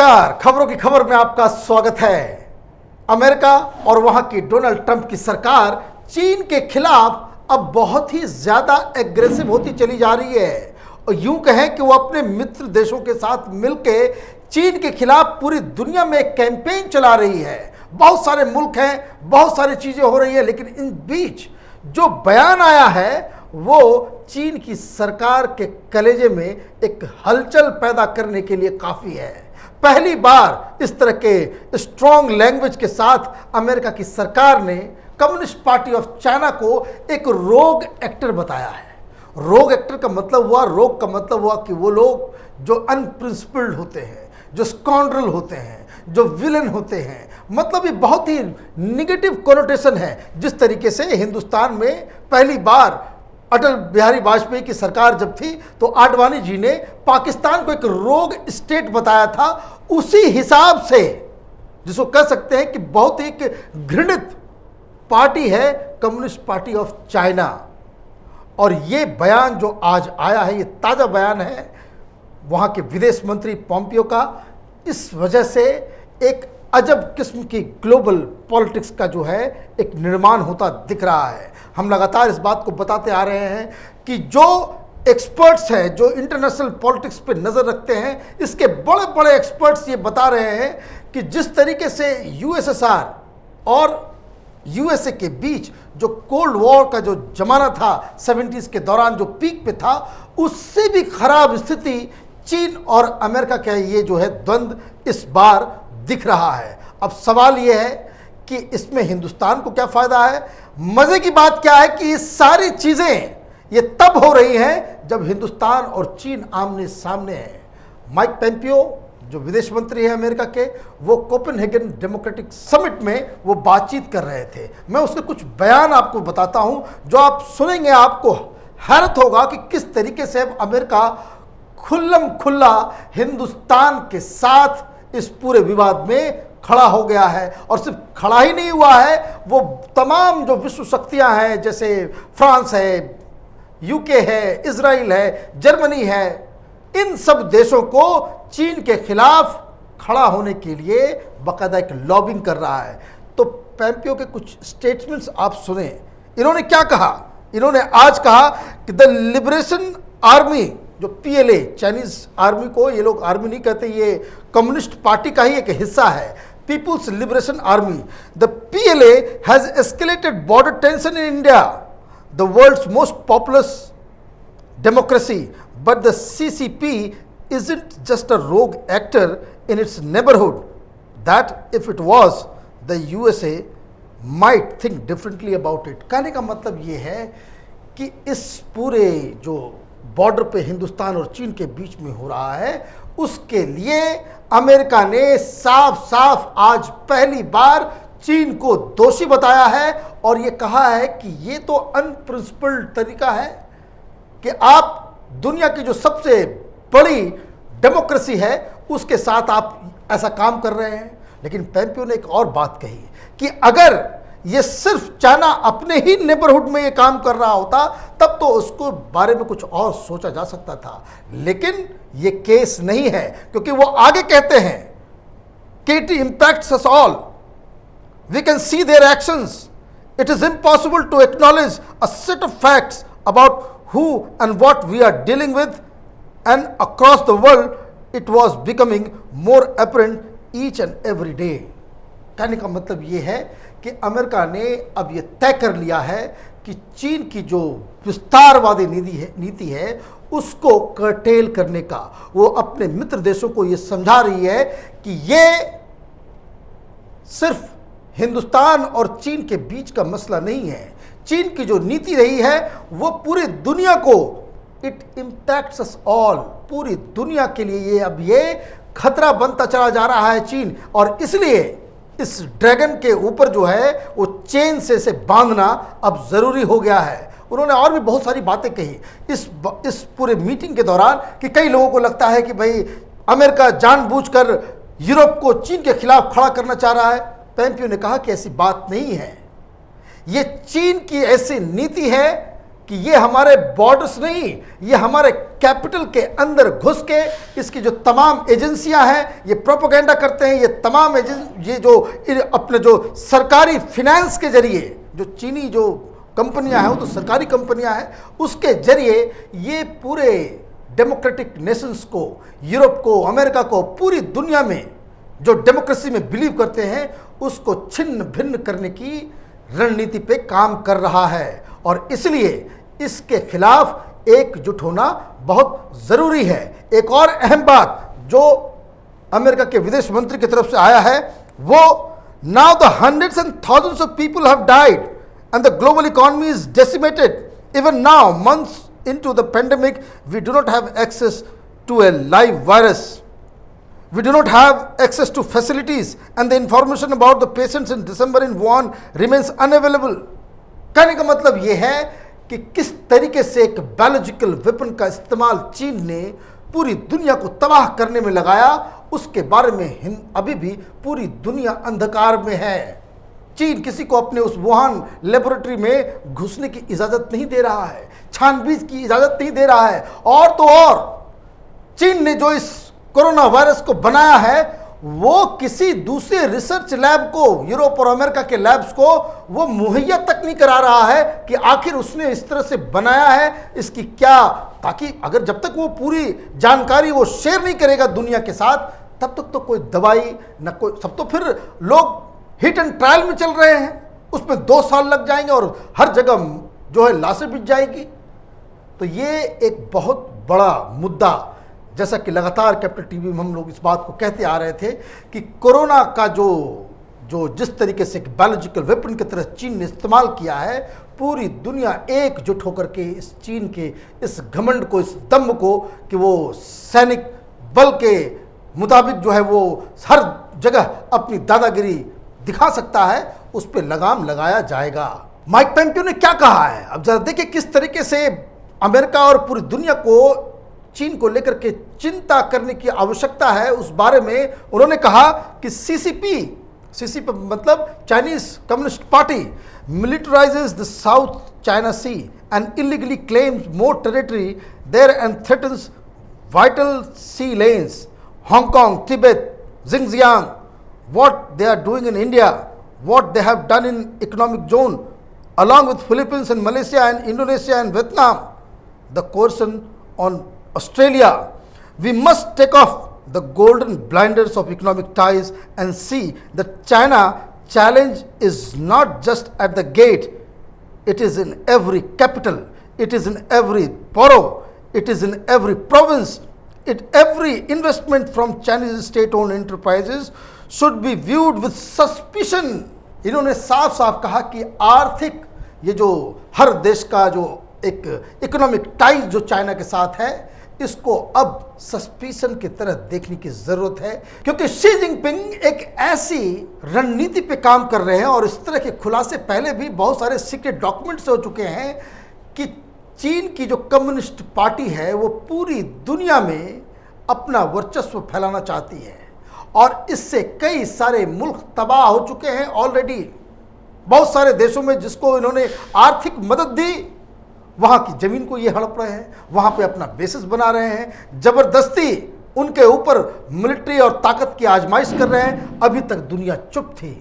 नमस्कार, खबरों की खबर में आपका स्वागत है। अमेरिका और वहां की डोनाल्ड ट्रंप की सरकार चीन के खिलाफ अब बहुत ही ज्यादा एग्रेसिव होती चली जा रही है और यूं कहें कि वो अपने मित्र देशों के साथ मिलकर चीन के खिलाफ पूरी दुनिया में एक कैंपेन चला रही है। बहुत सारे मुल्क हैं, बहुत सारी चीजें हो रही है, लेकिन इन बीच जो बयान आया है वो चीन की सरकार के कलेजे में एक हलचल पैदा करने के लिए काफी है। पहली बार इस तरह के स्ट्रॉन्ग लैंग्वेज के साथ अमेरिका की सरकार ने कम्युनिस्ट पार्टी ऑफ चाइना को एक रोग एक्टर बताया है। रोग एक्टर का मतलब हुआ, रोग का मतलब हुआ कि वो लोग जो अनप्रिंसिपल्ड होते हैं, जो स्कॉन्ड्रल होते हैं, जो विलन होते हैं, मतलब ये बहुत ही निगेटिव कोनोटेशन है। जिस तरीके से हिंदुस्तान में पहली बार अटल बिहारी वाजपेयी की सरकार जब थी तो आडवाणी जी ने पाकिस्तान को एक रोग स्टेट बताया था, उसी हिसाब से जिसको कह सकते हैं कि बहुत ही घृणित पार्टी है कम्युनिस्ट पार्टी ऑफ चाइना। और ये बयान जो आज आया है, ये ताज़ा बयान है वहाँ के विदेश मंत्री पोम्पियो का। इस वजह से एक अजब किस्म की ग्लोबल पॉलिटिक्स का जो है एक निर्माण होता दिख रहा है। हम लगातार इस बात को बताते आ रहे हैं कि जो एक्सपर्ट्स हैं, जो इंटरनेशनल पॉलिटिक्स पे नज़र रखते हैं, इसके बड़े बड़े एक्सपर्ट्स ये बता रहे हैं कि जिस तरीके से यूएसएसआर और यूएसए के बीच जो कोल्ड वॉर का जो जमाना था 70s के दौरान जो पीक पे था, उससे भी खराब स्थिति चीन और अमेरिका का ये जो है द्वंद्व इस बार दिख रहा है। अब सवाल ये है कि इसमें हिंदुस्तान को क्या फ़ायदा है। मज़े की बात क्या है कि ये सारी चीज़ें ये तब हो रही हैं जब हिंदुस्तान और चीन आमने सामने हैं। माइक पोम्पियो जो विदेश मंत्री हैं अमेरिका के, वो कोपेनहेगन डेमोक्रेटिक समिट में वो बातचीत कर रहे थे। मैं उसके कुछ बयान आपको बताता हूं जो आप सुनेंगे, आपको हैरत होगा कि किस तरीके से अब अमेरिका खुल्लम खुल्ला हिंदुस्तान के साथ इस पूरे विवाद में खड़ा हो गया है। और सिर्फ खड़ा ही नहीं हुआ है, वो तमाम जो विश्व शक्तियां हैं जैसे फ्रांस है, यूके है, इजराइल है, जर्मनी है, इन सब देशों को चीन के खिलाफ खड़ा होने के लिए बाकायदा एक लॉबिंग कर रहा है। तो पोम्पियो के कुछ स्टेटमेंट्स आप सुने। इन्होंने क्या कहा? इन्होंने आज कहा कि द लिबरेशन आर्मी, जो पीएलए, चाइनीज आर्मी को ये लोग आर्मी नहीं कहते, ये कम्युनिस्ट पार्टी का ही एक हिस्सा है, People's Liberation Army. The PLA has escalated border tension in India, the world's most populous democracy, but the CCP isn't just a rogue actor in its neighborhood that if it was, the USA might think differently about it। कहने का मतलब ये है कि इस पूरे जो border पे हिंदुस्तान और चीन के बीच में हो रहा है, उसके लिए अमेरिका ने साफ साफ आज पहली बार चीन को दोषी बताया है और ये कहा है कि ये तो अनप्रिंसिपल्ड तरीका है कि आप दुनिया की जो सबसे बड़ी डेमोक्रेसी है उसके साथ आप ऐसा काम कर रहे हैं। लेकिन पोम्पियो ने एक और बात कही कि अगर ये सिर्फ चाइना अपने ही नेबरहुड में ये काम कर रहा होता तब तो उसको बारे में कुछ और सोचा जा सकता था, लेकिन ये केस नहीं है, क्योंकि वो आगे कहते हैं कि it impacts us all, we can see their actions, it is impossible to acknowledge a set of facts about who and what we are dealing with, and across the world it was becoming more apparent each and every day। कहने का मतलब ये है कि America ने अब ये तय कर लिया है कि चीन की जो विस्तारवादी नीति है उसको कर्टेल करने का, वो अपने मित्र देशों को ये समझा रही है कि ये सिर्फ हिंदुस्तान और चीन के बीच का मसला नहीं है। चीन की जो नीति रही है वो पूरी दुनिया को, इट इम्पैक्ट्स अस ऑल, पूरी दुनिया के लिए ये अब ये खतरा बनता चला जा रहा है चीन। और इसलिए इस ड्रैगन के ऊपर जो है वो चेन से इसे बांधना अब ज़रूरी हो गया है। उन्होंने और भी बहुत सारी बातें कही इस पूरे मीटिंग के दौरान कि कई लोगों को लगता है कि भाई अमेरिका जानबूझकर यूरोप को चीन के खिलाफ खड़ा करना चाह रहा है। पोम्पियो ने कहा कि ऐसी बात नहीं है, ये चीन की ऐसी नीति है कि ये हमारे बॉर्डर्स नहीं, ये हमारे कैपिटल के अंदर घुस के इसकी जो तमाम एजेंसियां हैं ये प्रोपेगेंडा करते हैं, ये जो अपने जो सरकारी फिनेंस के जरिए जो चीनी जो कंपनियां हैं वो तो सरकारी कंपनियां हैं, उसके जरिए ये पूरे डेमोक्रेटिक नेशंस को, यूरोप को, अमेरिका को, पूरी दुनिया में जो डेमोक्रेसी में बिलीव करते हैं उसको छिन्न भिन्न करने की रणनीति पे काम कर रहा है। और इसलिए इसके खिलाफ एकजुट होना बहुत ज़रूरी है। एक और अहम बात जो अमेरिका के विदेश मंत्री की तरफ से आया है वो, now the hundreds and thousands of people have died and the global economy is decimated, even now months into the pandemic we do not have access to a live virus, we do not have access to facilities and the information about the patients in December in Wuhan remains unavailable। कहने का मतलब यह है कि किस तरीके से एक बायोलॉजिकल वेपन का इस्तेमाल चीन ने पूरी दुनिया को तबाह करने में लगाया, उसके बारे में अभी भी पूरी दुनिया अंधकार में है। चीन किसी को अपने उस वुहान लेबोरेटरी में घुसने की इजाज़त नहीं दे रहा है, छानबीन की इजाज़त नहीं दे रहा है। और तो और चीन ने जो इस कोरोना वायरस को बनाया है वो किसी दूसरे रिसर्च लैब को, यूरोप और अमेरिका के लैब्स को वो मुहैया तक नहीं करा रहा है कि आखिर उसने इस तरह से बनाया है, इसकी क्या, ताकि अगर जब तक वो पूरी जानकारी वो शेयर नहीं करेगा दुनिया के साथ तब तक तो कोई दवाई न कोई, सब तो फिर लोग हिट एंड ट्रायल में चल रहे हैं, उसमें 2 साल लग जाएंगे और हर जगह जो है लाशें बिछ जाएगी। तो ये एक बहुत बड़ा मुद्दा, जैसा कि लगातार कैपिटल टीवी में हम लोग इस बात को कहते आ रहे थे कि कोरोना का जो जिस तरीके से बायोलॉजिकल वेपन की तरह चीन ने इस्तेमाल किया है, पूरी दुनिया एकजुट होकर के इस चीन के इस घमंड को, इस दम्भ को कि वो सैनिक बल के मुताबिक जो है वो हर जगह अपनी दादागिरी दिखा सकता है, उस पर लगाम लगाया जाएगा। माइक पोम्पियो ने क्या कहा है, अब जरा देखिए किस तरीके से अमेरिका और पूरी दुनिया को चीन को लेकर के चिंता करने की आवश्यकता है। उस बारे में उन्होंने कहा कि सीसीपी मतलब Chinese communist party militarizes the south China sea and illegally claims more territory there and threatens vital sea lanes, Hong Kong, Tibet, Xinjiang, what they are doing in India, what they have done in economic zone along with Philippines and Malaysia and Indonesia and Vietnam, the coercion on Australia. We must take off the golden blinders of economic ties and see that China challenge is not just at the gate, it is in every capital, it is in every borough, it is in every province, every investment from Chinese state-owned enterprises should be viewed with suspicion। इन्होंने साफ साफ कहा कि आर्थिक ये जो हर देश का जो एक इकोनॉमिक टाइज जो चाइना के साथ है, इसको अब सस्पिशन की तरह देखने की जरूरत है, क्योंकि शी जिनपिंग एक ऐसी रणनीति पे काम कर रहे हैं और इस तरह के खुलासे पहले भी बहुत सारे सीक्रेट डॉक्यूमेंट्स हो चुके हैं कि चीन की जो कम्युनिस्ट पार्टी है वो पूरी दुनिया में अपना वर्चस्व फैलाना चाहती है और इससे कई सारे मुल्क तबाह हो चुके हैं ऑलरेडी। बहुत सारे देशों में जिसको इन्होंने आर्थिक मदद दी, वहाँ की ज़मीन को ये हड़प रहे हैं, वहाँ पे अपना बेसिस बना रहे हैं, ज़बरदस्ती उनके ऊपर मिलिट्री और ताकत की आजमाइश कर रहे हैं। अभी तक दुनिया चुप थी,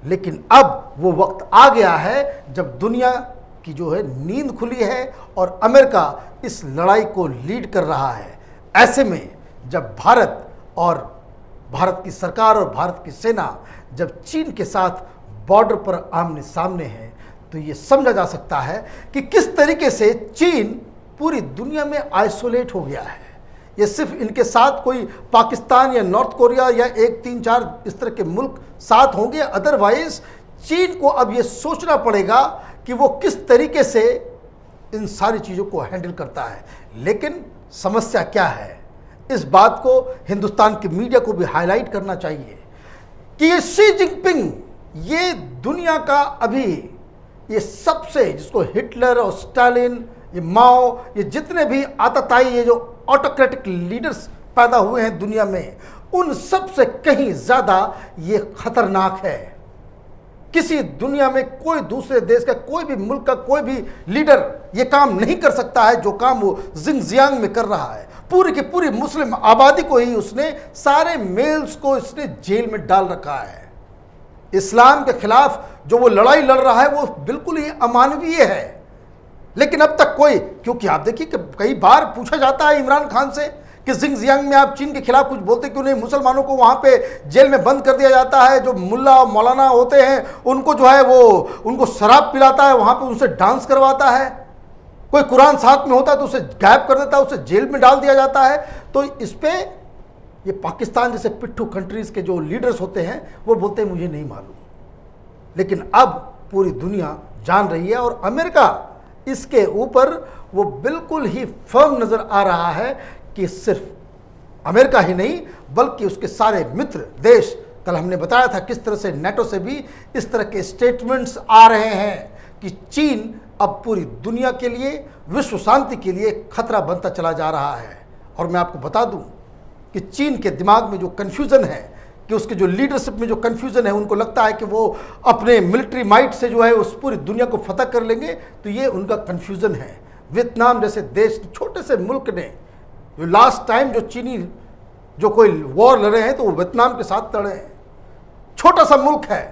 लेकिन अब वो वक्त आ गया है जब दुनिया की जो है नींद खुली है और अमेरिका इस लड़ाई को लीड कर रहा है। ऐसे में जब भारत की सरकार और भारत की सेना जब चीन के साथ बॉर्डर पर आमने सामने है, तो ये समझा जा सकता है कि किस तरीके से चीन पूरी दुनिया में आइसोलेट हो गया है। ये सिर्फ इनके साथ कोई पाकिस्तान या नॉर्थ कोरिया या 1, 3, 4 इस तरह के मुल्क साथ होंगे, अदरवाइज चीन को अब ये सोचना पड़ेगा कि वो किस तरीके से इन सारी चीज़ों को हैंडल करता है। लेकिन समस्या क्या है, इस बात को हिंदुस्तान की मीडिया को भी हाईलाइट करना चाहिए कि ये शी जिनपिंग, ये दुनिया का अभी ये सबसे, जिसको हिटलर और स्टालिन, ये माओ, ये जितने भी आतताई ये जो ऑटोक्रेटिक लीडर्स पैदा हुए हैं दुनिया में, उन सब से कहीं ज़्यादा ये खतरनाक है। किस किसी दुनिया में कोई दूसरे देश का, कोई भी मुल्क का कोई भी लीडर ये काम नहीं कर सकता है जो काम वो जिंगजियांग में कर रहा है। पूरी की पूरी मुस्लिम आबादी को ही उसने, सारे मेल्स को इसने जेल में डाल रखा है। इस्लाम के खिलाफ जो वो लड़ाई लड़ रहा है वो बिल्कुल ही अमानवीय है। लेकिन अब तक कोई, क्योंकि आप देखिए कि कई बार पूछा जाता है इमरान खान से कि जिंगजियांग में आप चीन के खिलाफ कुछ बोलते क्यों नहीं, मुसलमानों को वहाँ पे जेल में बंद कर दिया जाता है, जो मुल्ला मौलाना होते हैं उनको जो है वो उनको शराब पिलाता है, वहाँ पे उनसे डांस करवाता है, कोई कुरान साथ में होता है तो उसे गायब कर देता है, उसे जेल में डाल दिया जाता है। तो इस पर ये पाकिस्तान जैसे पिट्ठू कंट्रीज़ के जो लीडर्स होते हैं वो बोलते हैं मुझे नहीं मालूम। लेकिन अब पूरी दुनिया जान रही है और अमेरिका इसके ऊपर वो बिल्कुल ही फर्म नज़र आ रहा है कि सिर्फ अमेरिका ही नहीं बल्कि उसके सारे मित्र देश, कल हमने बताया था किस तरह से नेटो से भी इस तरह के स्टेटमेंट्स आ रहे हैं कि चीन अब पूरी दुनिया के लिए, विश्व शांति के लिए खतरा बनता चला जा रहा है। और मैं आपको बता दूं कि चीन के दिमाग में जो कन्फ्यूज़न है, कि उसके जो लीडरशिप में जो कन्फ्यूज़न है, उनको लगता है कि वो अपने मिलिट्री माइट से जो है उस पूरी दुनिया को फतह कर लेंगे, तो ये उनका कन्फ्यूज़न है। वियतनाम जैसे देश, छोटे से मुल्क ने जो लास्ट टाइम जो चीनी जो कोई वॉर लड़े हैं तो वो वियतनाम के साथ लड़े हैं। छोटा सा मुल्क है,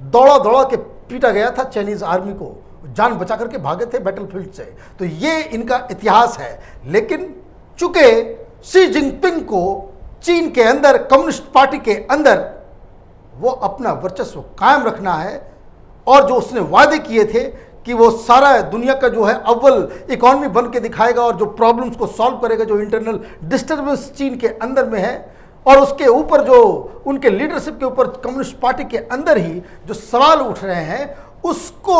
दौड़ा दौड़ा के पीटा गया था चाइनीज़ आर्मी को, जान बचा करके भागे थे बैटलफील्ड से। तो ये इनका इतिहास है। लेकिन चूंकि शी जिनपिंग को चीन के अंदर, कम्युनिस्ट पार्टी के अंदर वो अपना वर्चस्व कायम रखना है और जो उसने वादे किए थे कि वो सारा दुनिया का जो है अव्वल इकॉनमी बन के दिखाएगा और जो प्रॉब्लम्स को सॉल्व करेगा, जो इंटरनल डिस्टर्बेंस चीन के अंदर में है, और उसके ऊपर जो उनके लीडरशिप के ऊपर कम्युनिस्ट पार्टी के अंदर ही जो सवाल उठ रहे हैं उसको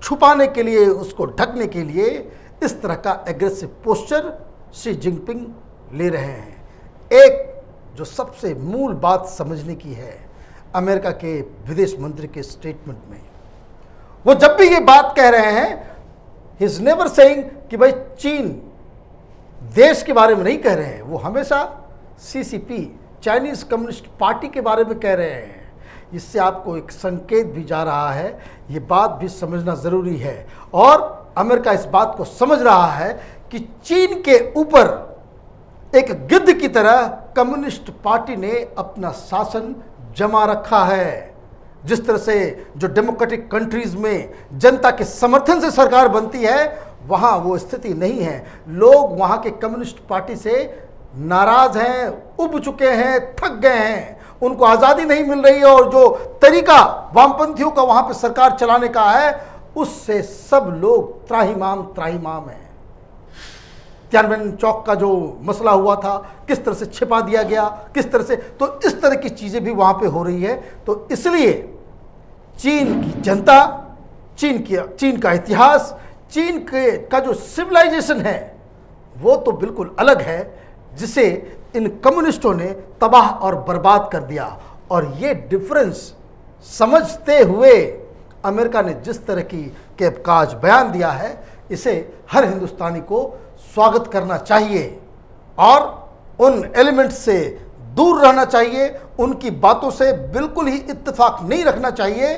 छुपाने के लिए, उसको ढकने के लिए इस तरह का एग्रेसिव पोस्चर शी जिनपिंग ले रहे हैं। एक जो सबसे मूल बात समझने की है अमेरिका के विदेश मंत्री के स्टेटमेंट में, वो जब भी ये बात कह रहे हैं, ही इज नेवर सेइंग कि भाई चीन देश के बारे में नहीं कह रहे हैं, वो हमेशा सीसीपी, चाइनीज कम्युनिस्ट पार्टी के बारे में कह रहे हैं। इससे आपको एक संकेत भी जा रहा है, ये बात भी समझना ज़रूरी है। और अमेरिका इस बात को समझ रहा है कि चीन के ऊपर एक गिद्ध की तरह कम्युनिस्ट पार्टी ने अपना शासन जमा रखा है। जिस तरह से जो डेमोक्रेटिक कंट्रीज़ में जनता के समर्थन से सरकार बनती है, वहाँ वो स्थिति नहीं है। लोग वहाँ के कम्युनिस्ट पार्टी से नाराज़ हैं, उब चुके हैं, थक गए हैं, उनको आज़ादी नहीं मिल रही है और जो तरीका वामपंथियों का वहाँ पे सरकार चलाने का है उससे सब लोग त्राहिमाम त्राहिमाम हैं। तियानवेन चौक का जो मसला हुआ था, किस तरह से छिपा दिया गया, किस तरह से, तो इस तरह की चीज़ें भी वहाँ पे हो रही है। तो इसलिए चीन की जनता, चीन का इतिहास, चीन का जो सिविलाइजेशन है वो तो बिल्कुल अलग है, जिसे इन कम्युनिस्टों ने तबाह और बर्बाद कर दिया। और ये डिफरेंस समझते हुए अमेरिका ने जिस तरह की के काज बयान दिया है, इसे हर हिंदुस्तानी को स्वागत करना चाहिए और उन एलिमेंट्स से दूर रहना चाहिए, उनकी बातों से बिल्कुल ही इत्तेफाक नहीं रखना चाहिए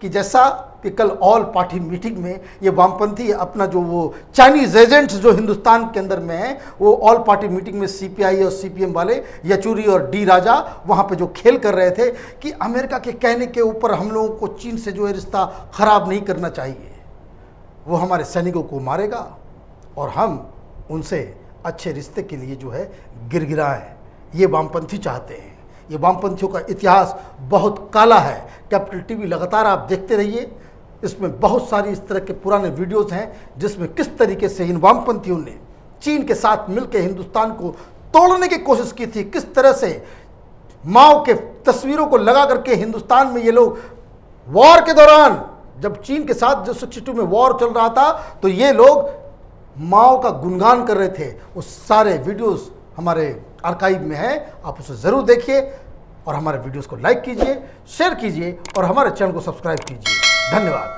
कि जैसा कि कल ऑल पार्टी मीटिंग में ये वामपंथी अपना जो वो चाइनीज़ एजेंट्स जो हिंदुस्तान के अंदर में हैं, वो ऑल पार्टी मीटिंग में सीपीआई और सीपीएम वाले येचुरी और डी राजा वहाँ पे जो खेल कर रहे थे कि अमेरिका के कहने के ऊपर हम लोगों को चीन से जो है रिश्ता ख़राब नहीं करना चाहिए, वो हमारे सैनिकों को मारेगा और हम उनसे अच्छे रिश्ते के लिए जो है गिड़गिड़ाएं। ये वामपंथी चाहते हैं। ये वामपंथियों का इतिहास बहुत काला है। कैपिटल टीवी लगातार आप देखते रहिए, इसमें बहुत सारी इस तरह के पुराने वीडियोस हैं जिसमें किस तरीके से इन वामपंथियों ने चीन के साथ मिलकर हिंदुस्तान को तोड़ने की कोशिश की थी, किस तरह से माओ के तस्वीरों को लगा करके हिंदुस्तान में ये लोग वॉर के दौरान, जब चीन के साथ जो 62 में वॉर चल रहा था, तो ये लोग माओ का गुणगान कर रहे थे। वो सारे वीडियोस हमारे आर्काइव में है, आप उसे ज़रूर देखिए और हमारे वीडियोस को लाइक कीजिए, शेयर कीजिए और हमारे चैनल को सब्सक्राइब कीजिए। धन्यवाद।